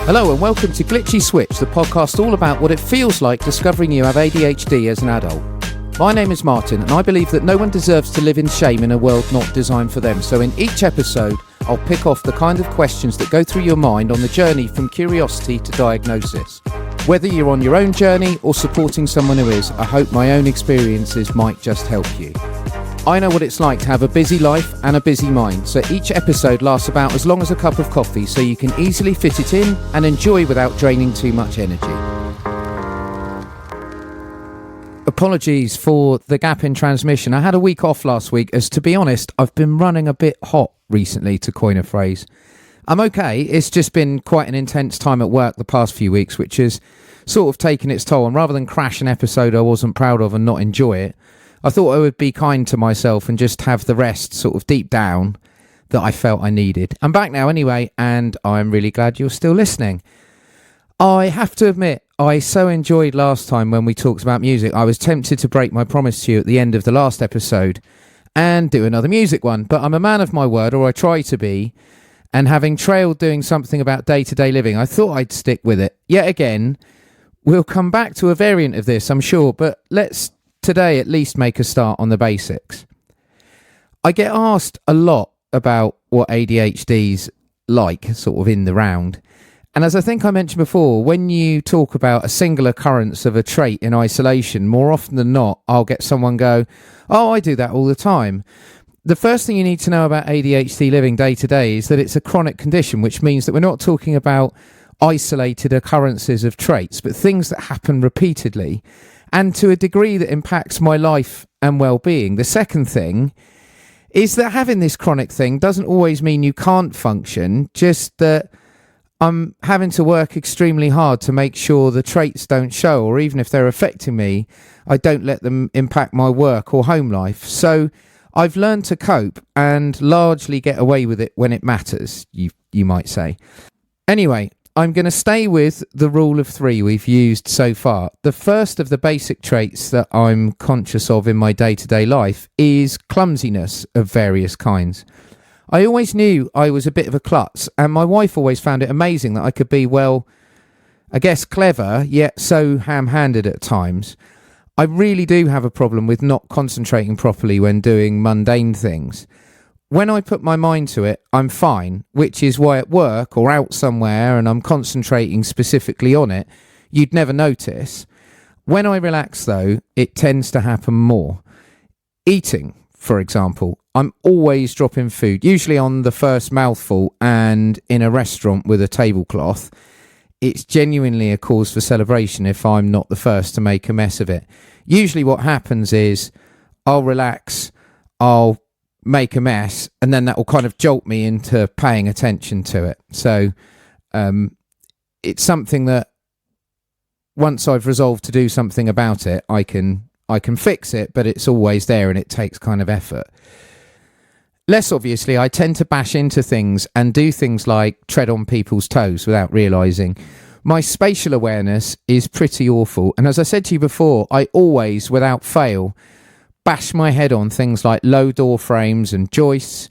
Hello and welcome to Glitchy Switch, the podcast all about what it feels like discovering you have ADHD as an adult. My name is Martin and I believe that no one deserves to live in shame in a world not designed for them. So in each episode, I'll pick off the kind of questions that go through your mind on the journey from curiosity to diagnosis. Whether you're on your own journey or supporting someone who is, I hope my own experiences might just help you. I know what it's like to have a busy life and a busy mind, so each episode lasts about as long as a cup of coffee so you can easily fit it in and enjoy without draining too much energy. Apologies for the gap in transmission. I had a week off last week as, to be honest, I've been running a bit hot recently, to coin a phrase. I'm okay, it's just been quite an intense time at work the past few weeks, which has sort of taken its toll, and rather than crash an episode I wasn't proud of and not enjoy it, I thought I would be kind to myself and just have the rest sort of deep down that I felt I needed. I'm back now anyway, and I'm really glad you're still listening. I have to admit, I so enjoyed last time when we talked about music, I was tempted to break my promise to you at the end of the last episode and do another music one, but I'm a man of my word, or I try to be, and having trailed doing something about day-to-day living, I thought I'd stick with it. Yet again, we'll come back to a variant of this, I'm sure, but let's today at least make a start on the basics. I get asked a lot about what ADHD's like, sort of in the round. And as I think I mentioned before, when you talk about a single occurrence of a trait in isolation, more often than not, I'll get someone go, "Oh, I do that all the time." The first thing you need to know about ADHD living day to day is that it's a chronic condition, which means that we're not talking about isolated occurrences of traits, but things that happen repeatedly and to a degree that impacts my life and well-being. The second thing is that having this chronic thing doesn't always mean you can't function, just that I'm having to work extremely hard to make sure the traits don't show, or even if they're affecting me, I don't let them impact my work or home life. So I've learned to cope and largely get away with it when it matters, you might say. Anyway, I'm going to stay with the rule of three we've used so far. The first of the basic traits that I'm conscious of in my day-to-day life is clumsiness of various kinds. I always knew I was a bit of a klutz, and my wife always found it amazing that I could be, well, I guess clever, yet so ham-handed at times. I really do have a problem with not concentrating properly when doing mundane things. When I put my mind to it, I'm fine, which is why at work or out somewhere and I'm concentrating specifically on it, you'd never notice. When I relax, though, it tends to happen more. Eating, for example, I'm always dropping food, usually on the first mouthful, and in a restaurant with a tablecloth. It's genuinely a cause for celebration if I'm not the first to make a mess of it. Usually what happens is I'll relax, I'll make a mess, and then that will kind of jolt me into paying attention to it. So it's something that once I've resolved to do something about it, I can fix it, but it's always there and it takes kind of effort. Less obviously, I tend to bash into things and do things like tread on people's toes without realising. My spatial awareness is pretty awful, and as I said to you before, I always, without fail, bash my head on things like low door frames and joists,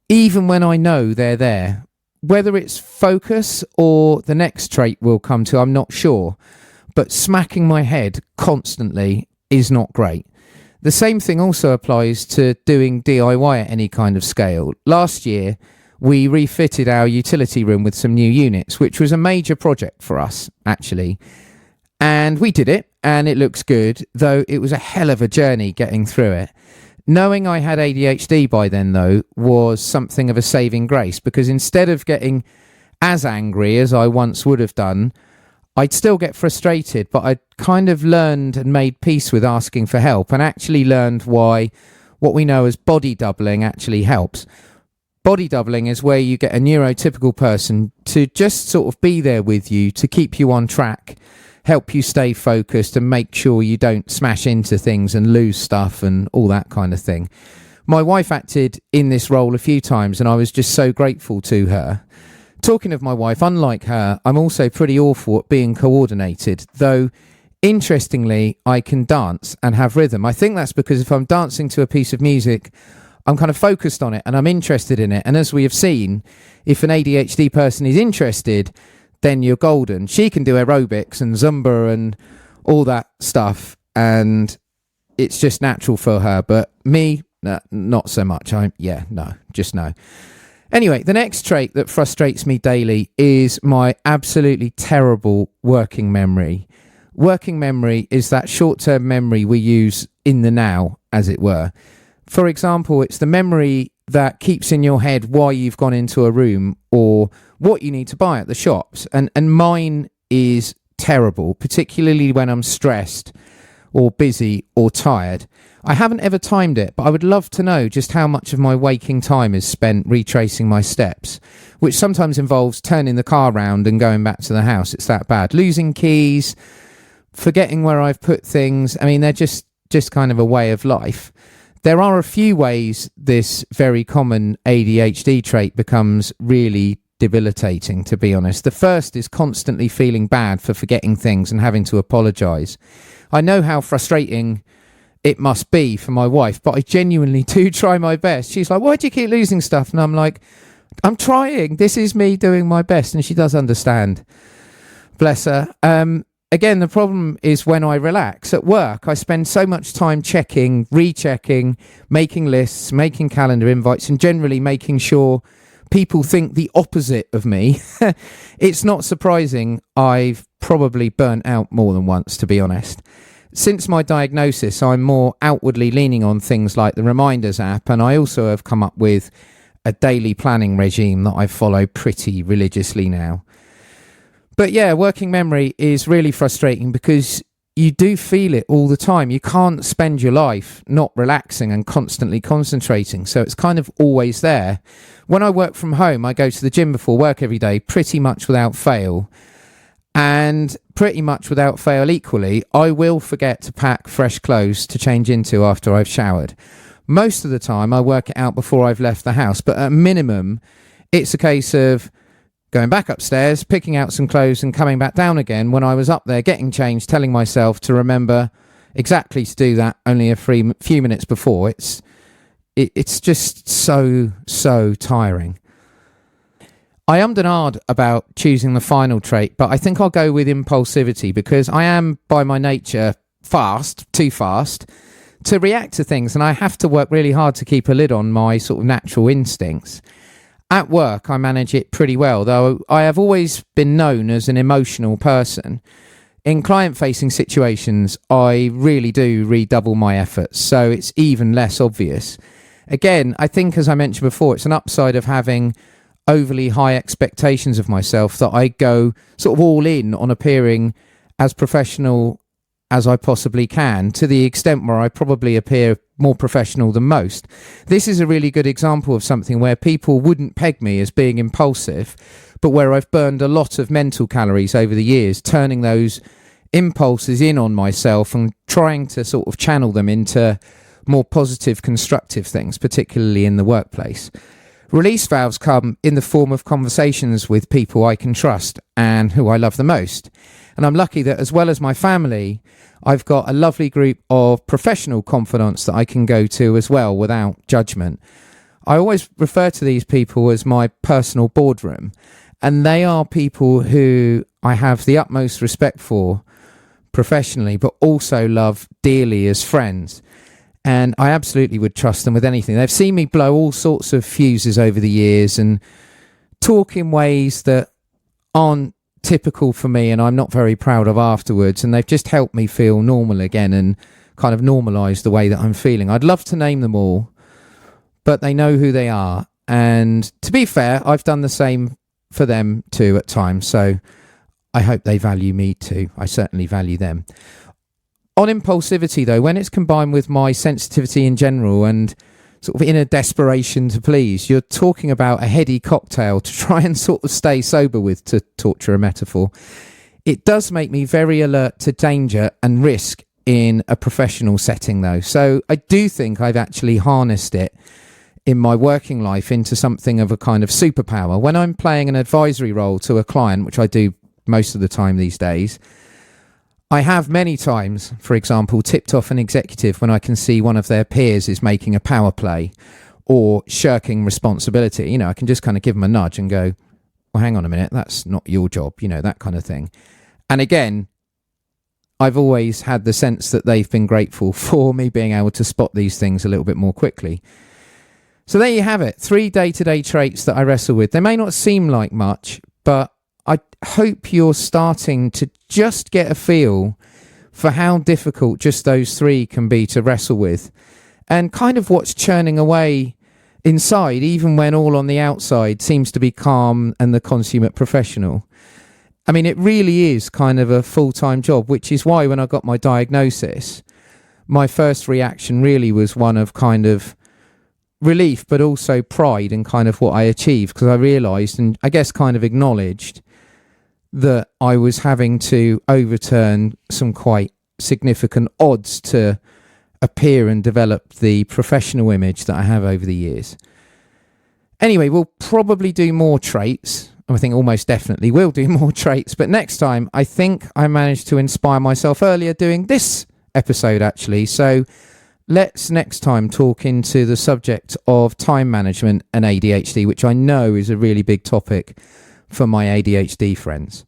even when I know they're there. Whether it's focus or the next trait we'll come to, I'm not sure, but smacking my head constantly is not great. The same thing also applies to doing DIY at any kind of scale. Last year, we refitted our utility room with some new units, which was a major project for us, actually. And we did it, and it looks good, though it was a hell of a journey getting through it. Knowing I had ADHD by then, though, was something of a saving grace, because instead of getting as angry as I once would have done, I'd still get frustrated, but I'd kind of learned and made peace with asking for help, and actually learned why what we know as body doubling actually helps. Body doubling is where you get a neurotypical person to just sort of be there with you, to keep you on track, help you stay focused and make sure you don't smash into things and lose stuff and all that kind of thing. My wife acted in this role a few times and I was just so grateful to her. Talking of my wife, unlike her, I'm also pretty awful at being coordinated, though interestingly, I can dance and have rhythm. I think that's because if I'm dancing to a piece of music, I'm kind of focused on it and I'm interested in it. And as we have seen, if an ADHD person is interested, then you're golden. She can do aerobics and Zumba and all that stuff, and it's just natural for her. But me, no, not so much. No. Anyway, the next trait that frustrates me daily is my absolutely terrible working memory. Working memory is that short-term memory we use in the now, as it were. For example, it's the memory that keeps in your head why you've gone into a room or what you need to buy at the shops. And mine is terrible, particularly when I'm stressed or busy or tired. I haven't ever timed it, but I would love to know just how much of my waking time is spent retracing my steps, which sometimes involves turning the car round and going back to the house. It's that bad. Losing keys, forgetting where I've put things. I mean, they're just kind of a way of life. There are a few ways this very common ADHD trait becomes really debilitating, to be honest. The first is constantly feeling bad for forgetting things and having to apologise. I know how frustrating it must be for my wife, but I genuinely do try my best. She's like, why do you keep losing stuff? And I'm like, I'm trying. This is me doing my best. And she does understand. Bless her. Again, the problem is when I relax at work. I spend so much time checking, rechecking, making lists, making calendar invites, and generally making sure people think the opposite of me. It's not surprising I've probably burnt out more than once, to be honest. Since my diagnosis, I'm more outwardly leaning on things like the Reminders app, and I also have come up with a daily planning regime that I follow pretty religiously now. But yeah, working memory is really frustrating because you do feel it all the time. You can't spend your life not relaxing and constantly concentrating, so it's kind of always there. When I work from home, I go to the gym before work every day, pretty much without fail. And pretty much without fail equally, I will forget to pack fresh clothes to change into after I've showered. Most of the time, I work it out before I've left the house, but at minimum, it's a case of going back upstairs, picking out some clothes and coming back down again when I was up there getting changed, telling myself to remember exactly to do that only a few minutes before. It's just so tiring. I ummed and ahed about choosing the final trait, but I think I'll go with impulsivity because I am by my nature too fast to react to things, and I have to work really hard to keep a lid on my sort of natural instincts. At work, I manage it pretty well, though I have always been known as an emotional person. In client-facing situations, I really do redouble my efforts, so it's even less obvious. Again, I think, as I mentioned before, it's an upside of having overly high expectations of myself that I go sort of all in on appearing as professional as I possibly can, to the extent where I probably appear more professional than most. This is a really good example of something where people wouldn't peg me as being impulsive, but where I've burned a lot of mental calories over the years, turning those impulses in on myself and trying to sort of channel them into more positive, constructive things, particularly in the workplace. Release valves come in the form of conversations with people I can trust and who I love the most. And I'm lucky that, as well as my family, I've got a lovely group of professional confidants that I can go to as well without judgment. I always refer to these people as my personal boardroom, and they are people who I have the utmost respect for professionally, but also love dearly as friends. And I absolutely would trust them with anything. They've seen me blow all sorts of fuses over the years and talk in ways that aren't typical for me and I'm not very proud of afterwards. And they've just helped me feel normal again and kind of normalise the way that I'm feeling. I'd love to name them all, but they know who they are. And to be fair, I've done the same for them too at times. So I hope they value me too. I certainly value them. On impulsivity, though, when it's combined with my sensitivity in general and sort of inner desperation to please, you're talking about a heady cocktail to try and sort of stay sober with, to torture a metaphor. It does make me very alert to danger and risk in a professional setting, though. So I do think I've actually harnessed it in my working life into something of a kind of superpower. When I'm playing an advisory role to a client, which I do most of the time these days, I have many times, for example, tipped off an executive when I can see one of their peers is making a power play or shirking responsibility. You know, I can just kind of give them a nudge and go, well, hang on a minute, that's not your job, that kind of thing. And again, I've always had the sense that they've been grateful for me being able to spot these things a little bit more quickly. So there you have it, 3 day-to-day traits that I wrestle with. They may not seem like much, but I hope you're starting to just get a feel for how difficult just those 3 can be to wrestle with, and kind of what's churning away inside, even when all on the outside seems to be calm and the consummate professional. I mean, it really is kind of a full-time job, which is why when I got my diagnosis, my first reaction really was one of kind of relief, but also pride in kind of what I achieved, because I realised and I guess kind of acknowledged that I was having to overturn some quite significant odds to appear and develop the professional image that I have over the years. Anyway, we'll probably do more traits. I think almost definitely will do more traits, but next time I think I managed to inspire myself earlier doing this episode actually. So let's next time talk into the subject of time management and ADHD, which I know is a really big topic for my ADHD friends.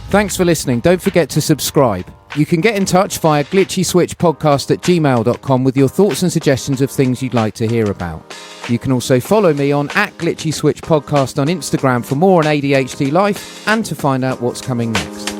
Thanks for listening. Don't forget to subscribe. You can get in touch via glitchyswitchpodcast@gmail.com with your thoughts and suggestions of things you'd like to hear about. You can also follow me on @glitchyswitchpodcast on Instagram for more on ADHD life and to find out what's coming next.